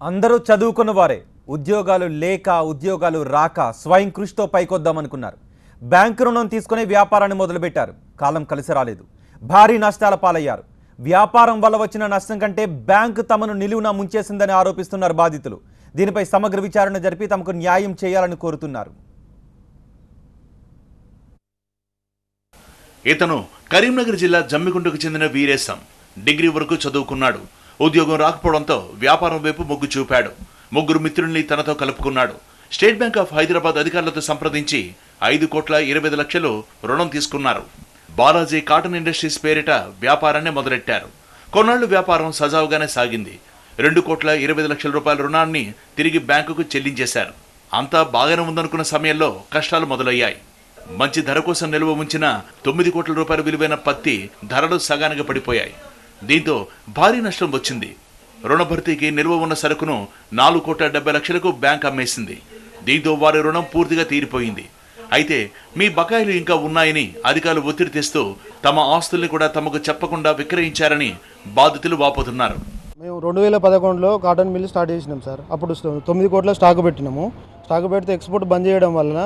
అందరూ చదువుకున్న వారే ఉద్యోగాలు లేక ఉద్యోగాలు రాక స్వయం కృషితో పైకొద్దామనుకున్నారు. బ్యాంకు రుణం తీసుకుని వ్యాపారాన్ని మొదలుపెట్టారు. కాలం కలిసి రాలేదు. భారీ నష్టాల పాలయ్యారు. వ్యాపారం వల్ల వచ్చిన నష్టం కంటే బ్యాంకు తమను నిలువునా ముంచేసిందని ఆరోపిస్తున్నారు బాధితులు. దీనిపై సమగ్ర విచారణ జరిపి తమకు న్యాయం చేయాలని కోరుతున్నారు. ఇతను కరీంనగర్ జిల్లా జమ్మికుంటకు చెందిన వీరేశం. డిగ్రీ వరకు చదువుకున్నాడు. ఉద్యోగం రాకపోవడంతో వ్యాపారం వైపు మొగ్గు చూపాడు. ముగ్గురు మిత్రుల్ని తనతో కలుపుకున్నాడు. స్టేట్ బ్యాంక్ ఆఫ్ హైదరాబాద్ అధికారులతో సంప్రదించి 5,20,00,000 రుణం తీసుకున్నారు. బాలాజీ కాటన్ ఇండస్ట్రీస్ పేరిట వ్యాపారాన్ని మొదలెట్టారు. కొన్నాళ్లు వ్యాపారం సజావుగానే సాగింది. 2,20,00,000 రుణాన్ని తిరిగి బ్యాంకుకు చెల్లించేశారు. అంతా బాగానే ఉందనుకున్న సమయంలో కష్టాలు మొదలయ్యాయి. మంచి ధర కోసం నిల్వ ఉంచిన 9 కోట్ల రూపాయల విలువైన పత్తి ధరలు సగానికి పడిపోయాయి. దీంతో భారీ నష్టం వచ్చింది. రుణ భర్తీకి నిల్వ ఉన్న సరుకును 4,70,00,000కు బ్యాంక్ అమ్మేసింది. దీంతో వారి రుణం పూర్తిగా తీరిపోయింది. అయితే మీ బకాయిలు ఇంకా ఉన్నాయని అధికారులు ఒత్తిడి తెస్తూ తమ ఆస్తుల్ని కూడా తమకు చెప్పకుండా విక్రయించారని బాధితులు వాపోతున్నారు. మేము 2011లో కాటన్ మిల్ స్టార్ట్ చేసినాం సార్. అప్పుడు 9 కోట్ల స్టాక్ పెట్టినాము. స్టాక్ పెడితే ఎక్స్పోర్ట్ బంద్ చేయడం వలన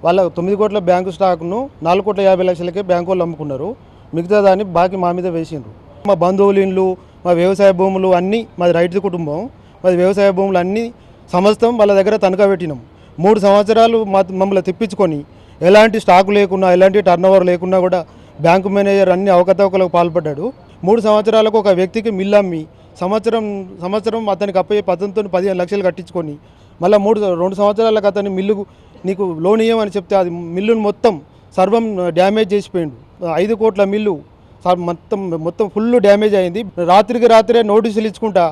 వాళ్ళ 9 కోట్ల బ్యాంకు స్టాక్ను 4,50,00,000కే బ్యాంకు వాళ్ళు అమ్ముకున్నారు. మిగతా దాన్ని బాకీ మా మీద వేసిండ్రు. మా బంధువులు ఇండ్లు, మా వ్యవసాయ భూములు అన్నీ, మాది రైతు కుటుంబం, మాది వ్యవసాయ భూములు అన్నీ సమస్తం వాళ్ళ దగ్గర తనఖా పెట్టినాం. 3 సంవత్సరాలు మమ్మల్ని తెప్పించుకొని ఎలాంటి స్టాకు లేకున్నా, ఎలాంటి టర్నోవర్ లేకున్నా కూడా బ్యాంకు మేనేజర్ అన్ని అవకతవకలకు పాల్పడ్డాడు. 3 సంవత్సరాలకు ఒక వ్యక్తికి మిల్లు అమ్మి సంవత్సరం అతనికి అప్పయ్యే పద్ధతితో 15 లక్షలు కట్టించుకొని మళ్ళీ 2 సంవత్సరాలకు అతని మిల్లుకు నీకు లోన్ ఇవ్వమని చెప్తే అది మిల్లును మొత్తం సర్వం డ్యామేజ్ చేసిపోయిండు. 5 కోట్ల మిల్లు మొత్తం ఫుల్ డ్యామేజ్ అయింది. రాత్రికి రాత్రే నోటీసులు ఇచ్చుకుంటా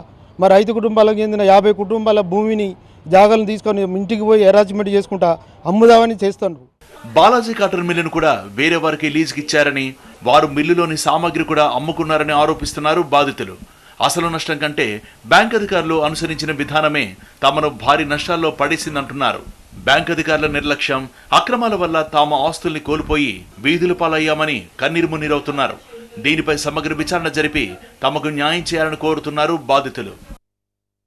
మరి 5 కుటుంబాలకు చెందిన 50 కుటుంబాల భూమిని జాగాలను తీసుకొని ఇంటికి పోయి అరేంజ్మెంట్ చేసుకుంటా అమ్ముదామని చేస్తున్నారు. బాలాజీ కాటన్ మిల్లును కూడా వేరే వారికి లీజుకి ఇచ్చారని, వారు మిల్లులోని సామాగ్రి కూడా అమ్ముకున్నారని ఆరోపిస్తున్నారు బాధితులు. అసలు నష్టం కంటే బ్యాంక్ అధికారులు అనుసరించిన విధానమే తమను భారీ నష్టాల్లో పడేసిందంటున్నారు. బ్యాంక్ అధికారుల నిర్లక్ష్యం, అక్రమాల వల్ల తాము ఆస్తుల్ని కోల్పోయి వీధుల పాలయ్యామని కన్నీరు మున్నీరవుతున్నారు. దీనిపై సమగ్ర విచారణ జరిపి తమకు న్యాయం చేయాలని కోరుతున్నారు బాధితులు.